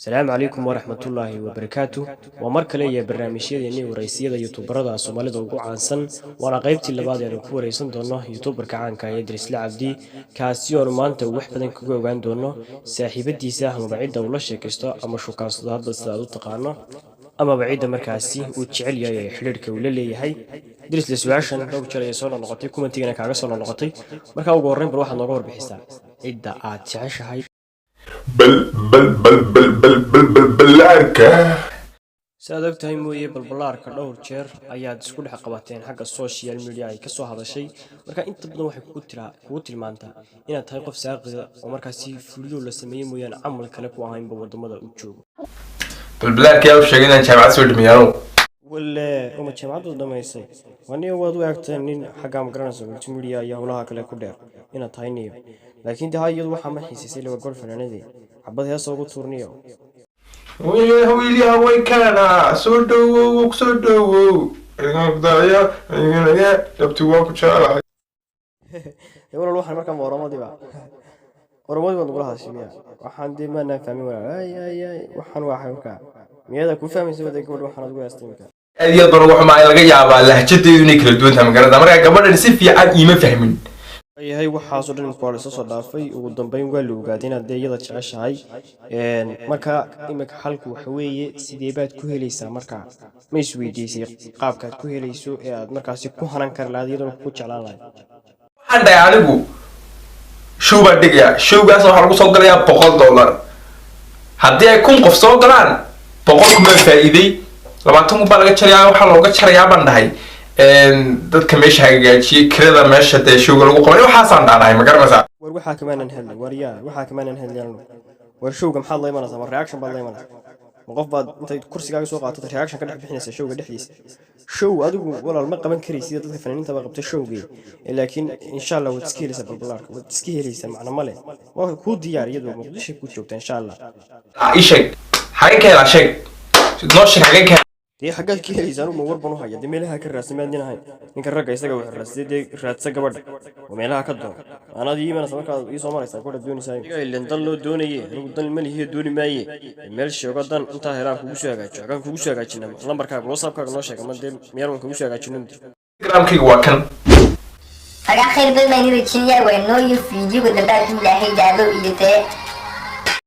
السلام عليكم ورحمة الله وبركاته ومركل يا برنامجية ورئيسية يوتيوبرada Soomaalida ugu caansan waana qaybtii labaad ee ku wareysan doono youtuberka caanka ah Idris Cabdi kaasi oo maanta wax badan kaga ogaan doono saaxiibadiisa ama bacida uu la sheekaysto ama shukaansado hadda sida uu taqaano ama bacida markaasi uu jecel yahay xiriirka uu la leeyahay Idris su'aashan dhow jeer ay soo noqotay commentigana kaaga soo noqotay marka ugu horreyn bal waxaad nooga warbixisaa cidda aad jeceshahay balbalaarka saadog tahay mooyee balbalaarka dhowr jeer ayaad isku dhex qabateen xagga social media ay ka soo hadashay marka inta badan waxay kugu tilmaantaa inaad tahay qof saaqida oo markaasi fuliyo la sameeyay mooyaan amal kale ku ahayn wadamada uu joogo balbalaarka yaa sheegay inaan jaamacad soo dhimiyano wala uma jaamacad dhameysay wani waad u agteen nin xagga magaranaysa multimedia iyo hawlaha kale ku dheer inaad tahay niyo laakiin iyadu waxa ma xiisisay laba gol fanaanadii xabad hees ugu tuurniyo wiili haway kana soo dhawow inagdaya dabtu waan ku jecelahay walaal waxaan markaa waramadii baan ugu lahaashiyaa waxaan diimaanaa fahmin waxaan markaa miyada ku fahmaysaa wada gabadh waxaan ugu yaastimka aad doon wax ma laga yaabaa lahjadeedu inay kala duwan tahay magaalada marka gabadhan si fiican iima fahmin yahay waxa soo dhan ku soo dhaafay ugu dambeyn waa la ogaaday inaad iyada jeceshahay marka imika xalku waxa weeye sidee baad ku helaysaa marka ma isweydiisay qaabka aad ku helayso ee aad markaasi ku hanan kar lahayd iyadoo ku jeclaan lahayd waxaan dhahay anigu showba dhigaya showgaas waxa lagu soo galayaa $100 haddii ay 1000 qof soo galaan 100 kuma faa'iiday 20 baa laga jarayaa waxa looga jarayaa baan dhahay dadka meesha hagaajiyay kirada meesha de showga lagu qabanay waxaan dhaanahay ma garanaysaa war waxa kamaanaan helay waxa kamaanaan helay war showga maxaa la imanaysaa mar reaction baa la imanaysaa qof baad intay kursigaaga soo qaatay reaction ka dhex bixinaysa showga dhexdiisa show adigu walaal ma qaban karaysid dadka fanaaniinta ba qabtay showga laakiin insha Allah waad iska helaysaa balbalaarka waad iska helaysaa macna male waa ku diyaar iyadoo muqdisho ku joogta insha Allah ishaq xaqiiqada sheeg noo sheeg xaqiiqada dee xagga ka helaysan uma warban u haya meelaha ka raasmaadinahay ninka ragga isaga wax raasday raadsa gabadha oo meelaha ka doon anadii iimaan sababka ii soo maraysa ku doonaysaa ileen dal loo doonayay anigu dal malihiyo dooni maaye meel sheego dan inta helaan kugu soo hagaajiyo kan kugu soo hagaajinaa lambarkaaga WhatsApp-kaaga noo sheeg ama dee meelan kugu soo hagaajino Instagram-kayga waa kan aga khayr badan inay rajiyay way noo iyo fiidiyoga dabaa ilaahay daado iyo